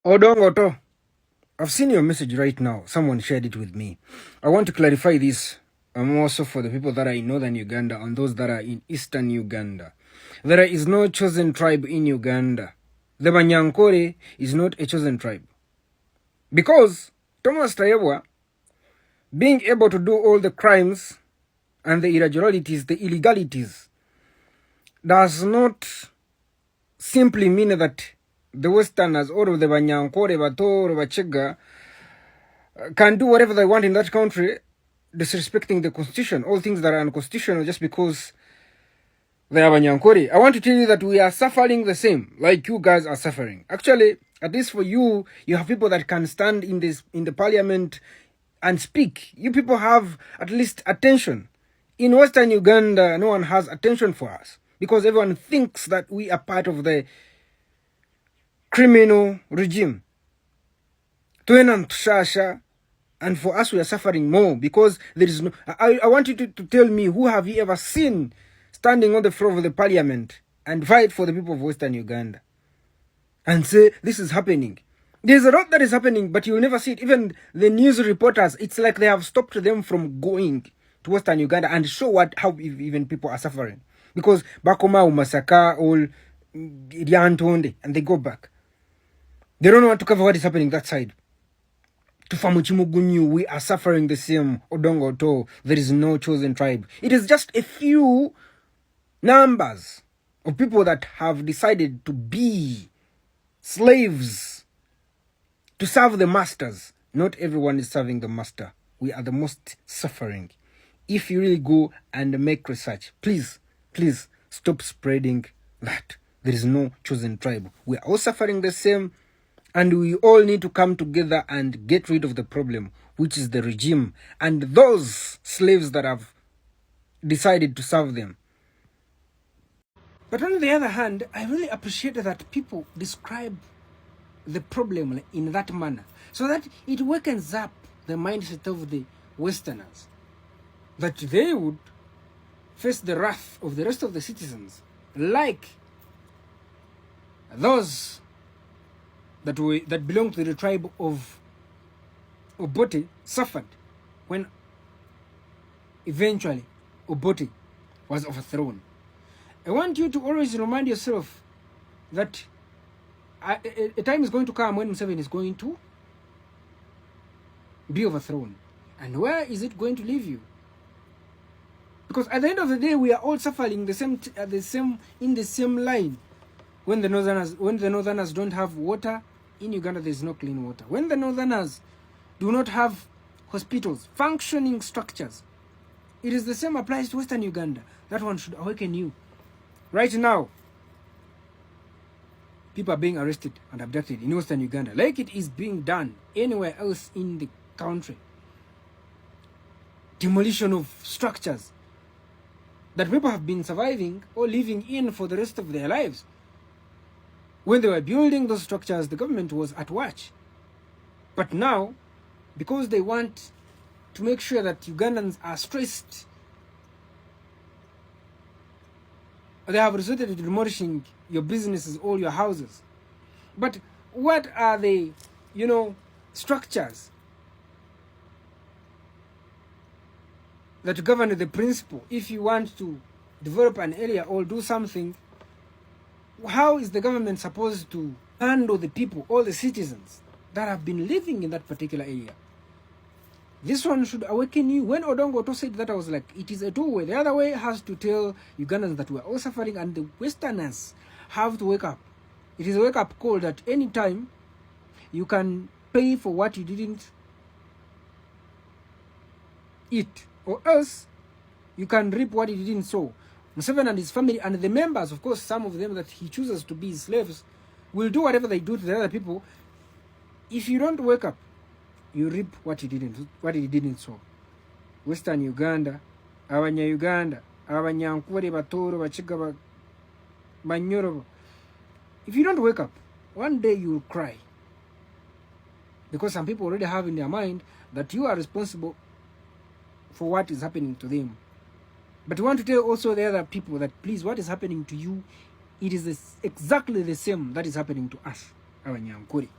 Odongo, Otto, I've seen your message right now. Someone shared it with me. I want to clarify this also for the people that are in northern Uganda and those that are in eastern Uganda. There is no chosen tribe in Uganda. The Banyankole is not a chosen tribe. Because Thomas Tayebwa, being able to do all the crimes and the irregularities, the illegalities, does not simply mean that the Westerners, all of the Banyankole, Batoro, Bakiga, can do whatever they want in that country, disrespecting the constitution, all things that are unconstitutional just because they are Banyankole. I want to tell you that we are suffering the same, like you guys are suffering. Actually, at least for you, you have people that can stand in the parliament and speak. You people have at least attention. In Western Uganda, no one has attention for us because everyone thinks that we are part of the criminal regime. And for us, we are suffering more because there is no. I want you to tell me, who have you ever seen standing on the floor of the parliament and fight for the people of Western Uganda and say this is happening? There's a lot that is happening, but you'll never see it. Even the news reporters, it's like they have stopped them from going to Western Uganda and show how even people are suffering. Because Bakoma, Masaka, all Riantonde, and they go back. They don't want to cover what is happening that side. To Famuchimugunyu, we are suffering the same. Odongo, Otto, there is no chosen tribe. It is just a few numbers of people that have decided to be slaves, to serve the masters. Not everyone is serving the master. We are the most suffering. If you really go and make research, please stop spreading that there is no chosen tribe. We are all suffering the same. And we all need to come together and get rid of the problem, which is the regime and those slaves that have decided to serve them. But on the other hand, I really appreciate that people describe the problem in that manner, so that it wakens up the mindset of the Westerners, that they would face the wrath of the rest of the citizens, like those that belong to the tribe of Obote suffered when eventually Obote was overthrown. I want you to always remind yourself that a time is going to come when Museveni is going to be overthrown. And where is it going to leave you? Because at the end of the day, we are all suffering in the same line. When the northerners don't have water, in Uganda there is no clean water. When the northerners do not have hospitals, functioning structures, it is the same applies to Western Uganda. That one should awaken you. Right now, people are being arrested and abducted in Western Uganda, like it is being done anywhere else in the country. Demolition of structures that people have been surviving or living in for the rest of their lives. When they were building those structures, the government was at watch. But now, because they want to make sure that Ugandans are stressed, they have resorted to demolishing your businesses, all your houses. But what are the, structures that govern the principle? If you want to develop an area or do something, how is the government supposed to handle the people, all the citizens that have been living in that particular area? This one should awaken you. When Odongo Otto said that, I was like, it is a two-way. The other way has to tell Ugandans that we are all suffering, and the Westerners have to wake up. It is a wake-up call that any time you can pay for what you didn't eat, or else you can reap what you didn't sow. Museveni and his family and the members, of course, some of them that he chooses to be his slaves, will do whatever they do to the other people. If you don't wake up, you reap what you didn't sow. Western Uganda, Abanya-Uganda, Abanyankole, Batoro, Bakiga, Banyoro. If you don't wake up, one day you will cry. Because some people already have in their mind that you are responsible for what is happening to them. But we want to tell also the other people that, please, what is happening to you, it is exactly the same that is happening to us, Abanyankole.